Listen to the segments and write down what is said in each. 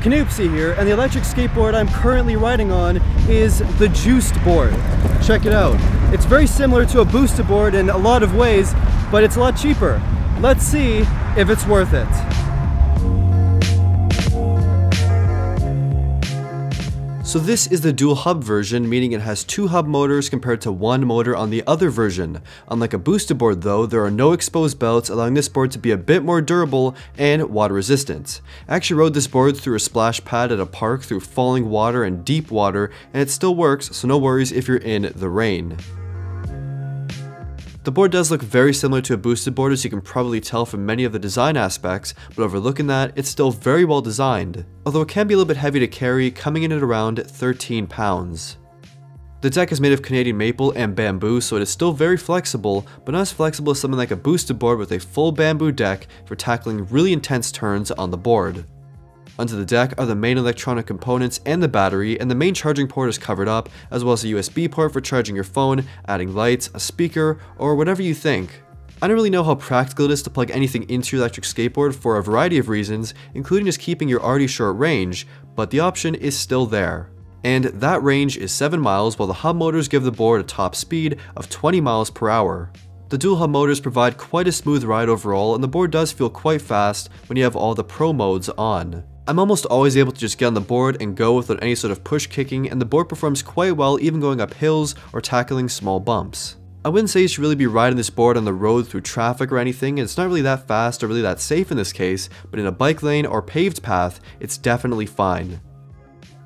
Canoopsy here, and the electric skateboard I'm currently riding on is the Juiced board. Check it out. It's very similar to a boosted board in a lot of ways, but it's a lot cheaper. Let's see if it's worth it. So this is the dual hub version, meaning it has 2 hub motors compared to 1 motor on the other version. Unlike a boosted board though, there are no exposed belts, allowing this board to be a bit more durable and water resistant. I actually rode this board through a splash pad at a park through falling water and deep water, and it still works, so no worries if you're in the rain. The board does look very similar to a boosted board, as you can probably tell from many of the design aspects, but overlooking that, it's still very well designed, although it can be a little bit heavy to carry, coming in at around 13 pounds. The deck is made of Canadian maple and bamboo, so it is still very flexible, but not as flexible as something like a boosted board with a full bamboo deck for tackling really intense turns on the board. Under the deck are the main electronic components and the battery, and the main charging port is covered up, as well as a USB port for charging your phone, adding lights, a speaker, or whatever you think. I don't really know how practical it is to plug anything into your electric skateboard for a variety of reasons, including just keeping your already short range, but the option is still there. And that range is 7 miles, while the hub motors give the board a top speed of 20 miles per hour. The dual hub motors provide quite a smooth ride overall, and the board does feel quite fast when you have all the pro modes on. I'm almost always able to just get on the board and go without any sort of push kicking, and the board performs quite well even going up hills or tackling small bumps. I wouldn't say you should really be riding this board on the road through traffic or anything, and it's not really that fast or really that safe in this case, but in a bike lane or paved path, it's definitely fine.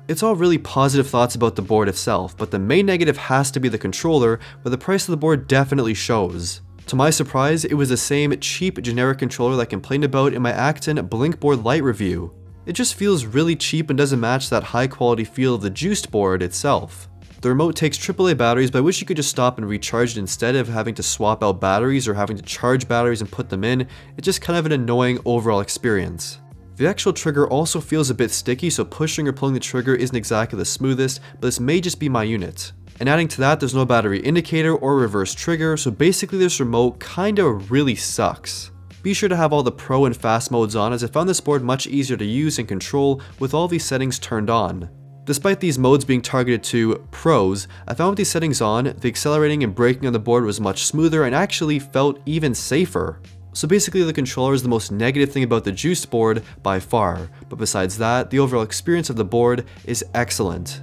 It's all really positive thoughts about the board itself, but the main negative has to be the controller, where the price of the board definitely shows. To my surprise, it was the same cheap generic controller that I complained about in my Acton Blinkboard Lite review. It just feels really cheap and doesn't match that high quality feel of the Juiced board itself. The remote takes AAA batteries, but I wish you could just stop and recharge it instead of having to swap out batteries or having to charge batteries and put them in. It's just kind of an annoying overall experience. The actual trigger also feels a bit sticky, so pushing or pulling the trigger isn't exactly the smoothest, but this may just be my unit. And adding to that, there's no battery indicator or reverse trigger, so basically this remote kinda really sucks. Be sure to have all the pro and fast modes on, as I found this board much easier to use and control with all these settings turned on. Despite these modes being targeted to pros, I found with these settings on, the accelerating and braking on the board was much smoother and actually felt even safer. So basically the controller is the most negative thing about the Juiced board by far, but besides that, the overall experience of the board is excellent.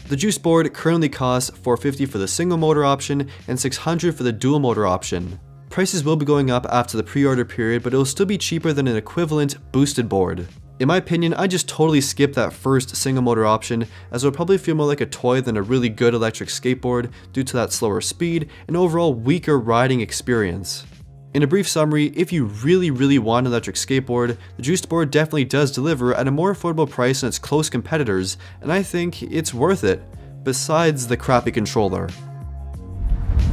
The Juiced board currently costs $450 for the single motor option and $600 for the dual motor option. Prices will be going up after the pre-order period, but it will still be cheaper than an equivalent boosted board. In my opinion, I just totally skipped that first single motor option, as it would probably feel more like a toy than a really good electric skateboard due to that slower speed and overall weaker riding experience. In a brief summary, if you really want an electric skateboard, the Juiced board definitely does deliver at a more affordable price than its close competitors, and I think it's worth it, besides the crappy controller.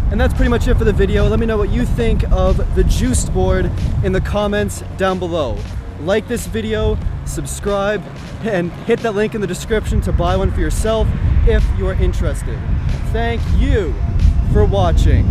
And that's pretty much it for the video. Let me know what you think of the Juiced board in the comments down below. Like this video, subscribe, and hit that link in the description to buy one for yourself if you are interested. Thank you for watching.